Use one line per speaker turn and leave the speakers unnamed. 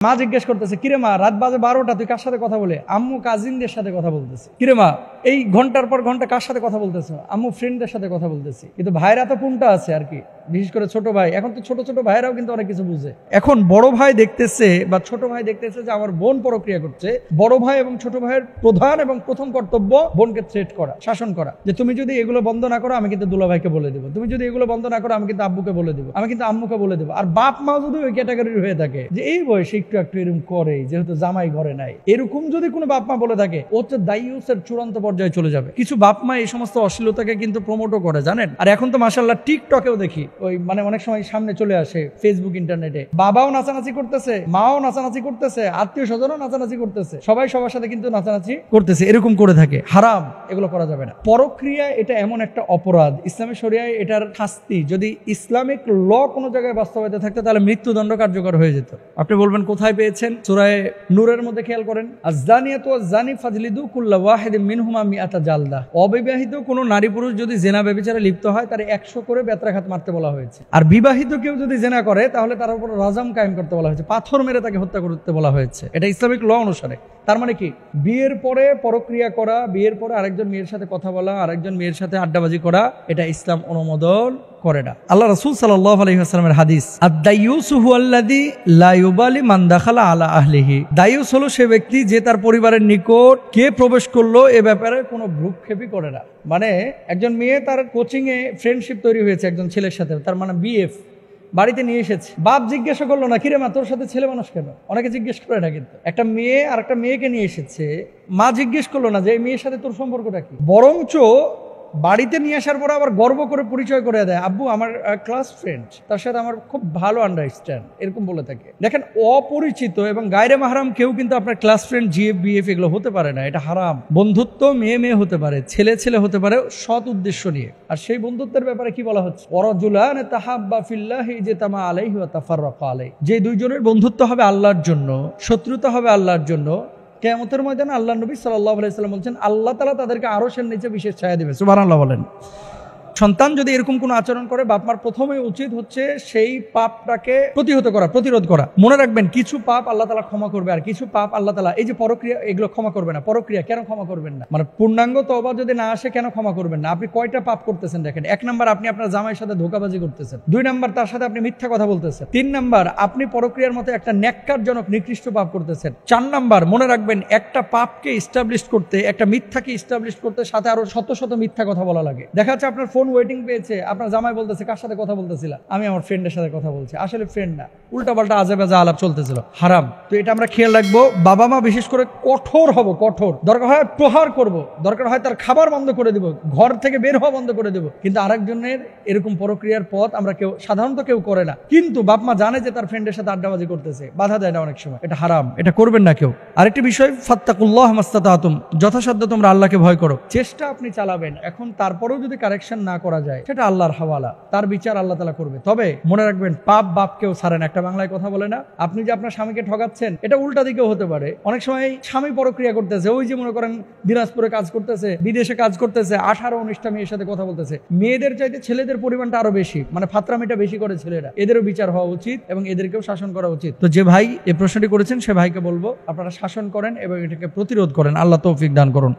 মা জিজ্ঞেস করতেছে, কিরে মা, রাত বাজে 12টা, তুই কার সাথে কথা বলে? আম্মু কাজিনদের সাথে কথা বলতেছে। কিরে মা, এই ঘন্টার পর ঘন্টা কার সাথে কথা বলতেছে? আম্মু ফ্রেন্ডদের সাথে কথা বলতেছি। কিন্তু ভাইরা তো কোনটা আছে আর কি, বিশেষ করে ছোট ভাই। এখন তো ছোট ছোট ভাইরাও কিন্তু অনেক কিছু বুঝে। এখন বড় ভাই দেখতেছে বা ছোট ভাই দেখতেছে যে আমার বোন পরক্রিয়া করছে। বড় ভাই এবং ছোট ভাইয়ের প্রধান এবং প্রথম কর্তব্য বোনকে থ্রেট করা, শাসন করা, যে তুমি যদি এগুলো বন্ধ না করো আমি কিন্তু দুলা ভাইকে বলে দেবো, তুমি যদি এগুলো বন্ধ না করো আমি কিন্তু আব্বুকে বলে দেবো, আমি কিন্তু আম্মুকে বলে দেবো। আর বাপ মা যদি ওই ক্যাটাগরির হয়ে থাকে যে এই বয়সে একটু একটু এরকম করে, যেহেতু জামাই ঘরে নাই, এরকম যদি কোনো বাপ মা বলে থাকে, ও হচ্ছে দায়ুসের চূড়ান্ত পর্যায়ে চলে যাবে। কিছু বাপ মা এই সমস্ত অশ্লীলতাকে কিন্তু প্রমোটও করে, জানেন। আর এখন তো মাশাআল্লাহ টিকটকেও দেখি, ওই মানে অনেক সময় সামনে চলে আসে ফেসবুক ইন্টারনেটে, বাবাও নাচানাচি করতেছে, মাও নাচানাচি করতেছে, আত্মীয় স্বজনও নাচানাচি করতেছে, সবাই সবার সাথে কিন্তু নাচানাচি করতেছে, এরকম করে থাকে। হারাম, এগুলো করা যাবে না। পরক্রিয়া এটা এমন একটা অপরাধ, ইসলামের শরিয়ায় এটার শাস্তি যদি ইসলামিক ল কোনো জায়গায় বাস্তবায়িত থাকতো তাহলে মৃত্যুদণ্ড কার্যকর হয়ে যেত। আপনি বলবেন কোথায় পেয়েছেন? সূরা নূরের মধ্যে খেয়াল করেন, আয-যানিয়াতু ওয়াজ-যানি ফাজলিদু কুল্লা ওয়াহিদিন মিনহুমা মিআতা জালদা। অবিবাহিত কোনো নারী পুরুষ যদি জেনা ব্যভিচারে লিপ্ত হয় তার 100 করে বেত্রাঘাত মারতে বলা হয়েছে। আর বিবাহিত কেউ যদি জেনা করে তাহলে তার উপর রাজম কায়েম করতে বলা হয়েছে, পাথর মেরে তাকে হত্যা করতে বলা হয়েছে। এটা ইসলামিক ল অনুসারে। তার মানে কি, বিয়ের পরে পরক্রিয়া করা, বিয়ের পরে আরেকজন মেয়ের সাথে কথা বলা, আরেকজন মেয়ের সাথে আড্ডাবাজি করা, এটা ইসলাম অনুমোদন করে না। আল্লাহ রাসূল সাল্লাল্লাহু আলাইহি ওয়াসাল্লামের হাদিস, আদ-দায়ুসু হুয়াল্লাযী লা ইউবালি মান দাখালা আলা আহলিহি। দায়ুস হলো সে ব্যক্তি যে তার পরিবারের নিকট কে প্রবেশ করলো এ ব্যাপারে কোনো ভ্রুক্ষেপই করে না। মানে একজন মেয়ে, তার কোচিং এ ফ্রেন্ডশিপ তৈরি হয়েছে একজন ছেলের সাথে, তার মানে বিএফ, বাড়িতে নিয়ে এসেছে। বাপ জিজ্ঞাসা করলো না, কিরে মা, তোর সাথে ছেলে মানুষ কেন? অনেকে জিজ্ঞেস করে না। কিন্তু একটা মেয়ে আর একটা মেয়েকে নিয়ে এসেছে, মা জিজ্ঞেস করলো না যে এই মেয়ের সাথে তোর সম্পর্কটা কি, বরঞ্চ বাড়িতে নিয়ে আসার পরে আবার গর্ব করে পরিচয় করে দেয়, আব্বু আমার ক্লাস ফ্রেন্ড, তার সাথে আমার খুব ভালো আন্ডারস্ট্যান্ড, এরকম বলে থাকে। দেখেন, অপরিচিত এবং গায়রে মাহরাম কেউ কিন্তু আপনার ক্লাস ফ্রেন্ড, জিএফ, বিএফ এগুলো হতে পারে না, এটা হারাম। বন্ধুত্ব মেয়ে মেয়ে হতে পারে, ছেলে ছেলে হতে পারে, সৎ উদ্দেশ্য নিয়ে। আর সেই বন্ধুত্বের ব্যাপারে কি বলা হচ্ছে? ওয়ারাজুলান তাহাব্বা ফিল্লাহি ইজতামা আলাইহি ওয়া তাফাররাকা আলাইহি। যে দুইজনের বন্ধুত্ব হবে আল্লাহর জন্য, শত্রুতা হবে আল্লাহর জন্য, কিয়ামতের ময়দানে আল্লাহ নবী সাল্লাল্লাহু আলাইহি ওয়াসাল্লাম বলছেন আল্লাহ তাআলা তাদেরকে আরশের নিচে বিশেষ ছায়া দিবে। সুবহানাল্লাহ বলেন। সন্তান যদি এরকম কোনো আচরণ করে, বাপমার প্রথমে উচিত হচ্ছে সেই পাপটাকে প্রতিহত করা, প্রতিরোধ করা। মনে রাখবেন, কিছু পাপ আল্লাহ তাআলা ক্ষমা করবে, আর কিছু পাপ আল্লাহ তাআলা, এই যে পরক্রিয়া, এগুলো ক্ষমা করবে না। পরক্রিয়া কেন ক্ষমা করবেন না? মানে পূর্ণাঙ্গ তওবা যদি না আসে কেন ক্ষমা করবেন না? আপনি কয়টা পাপ করতেছেন দেখেন। 1 নাম্বার, আপনি আপনার জামাইয়ের সাথে ধোঁকাবাজি করতেছেন। 2 নাম্বার, তার সাথে আপনি মিথ্যা কথা বলতেছেন। 3 নাম্বার, আপনি পরক্রিয়ার মতো একটা ন্যাক্কারজনক নিকৃষ্ট পাপ করতেছেন। 4 নাম্বার, মনে রাখবেন, একটা পাপকে ইস্টাবলিশ করতে, একটা মিথ্যাকে ইস্টাবলিশ করতে সাথে আরো শত শত মিথ্যা কথা বলা লাগে। দেখা যাচ্ছে আপনার ফোন ওয়েটিং পেয়েছে, আপনার জামাই বলতেছে, কার সাথে কথা বলতেছিলাম? আমি আমার ফ্রেন্ডের সাথে কথা বলছি। আসলে ফ্রেন্ড না, উল্টাপাল্টা আজে বাজে আলাপ চলতেছিল। হারাম। তো এটা আমরা খেয়াল রাখবো। বাবা মা বিশেষ করে কঠোর হব, কঠোর। দরকার হয় প্রহার করব, দরকার হয় তার খাবার বন্ধ করে দিব, ঘর থেকে বের হওয়া বন্ধ করে দেব। কিন্তু আরেকজনের এরকম পরক্রিয়ার পথ আমরা কেউ, সাধারণত কেউ করে না। কিন্তু বাপ মা জানে যে তার ফ্রেন্ডের সাথে আড্ডাবাজি করতেছে, বাধা দেয় না অনেক সময়। এটা হারাম, এটা করবেন না কেউ। আরেকটি বিষয়, ফাত্তাকুল্লাহ মাস্তাতাতুম, যথাসাধ্য তোমরা আল্লাহকে ভয় করো। চেষ্টা আপনি চালাবেন। এখন তারপরেও যদি কারেকশন না করা যায়, সেটা আল্লাহর হাওয়ালা, তার বিচার আল্লাহ তাআলা করবে। তবে মনে রাখবেন, পাপ বাপকেও ছাড়ে না। একটা বাংলায় কথা বলে না, আপনি যে আপনার স্বামীকে ঠকাচ্ছেন, এটা উল্টা দিকেও হতে পারে। অনেক সময় স্বামী পরক্রিয়া করতেছে, ওই যে মনে করেন দিনাজপুরে কাজ করতেছে, বিদেশে কাজ করতেছে, 18-19টা মেয়ের সাথে কথা বলতেছে। মেয়েদের চাইতে ছেলেদের পরিমাণটা আরো বেশি, মানে ফাতরামিটা বেশি করে ছেলেরা। এদেরও বিচার হওয়া উচিত এবং এদেরকেও শাসন করা উচিত। তো যে ভাই এই প্রশ্নটি করেছেন সে ভাইকে বলবো, আপনারা শাসন করেন এবং এটাকে প্রতিরোধ করেন। আল্লাহ তৌফিক দান করুন।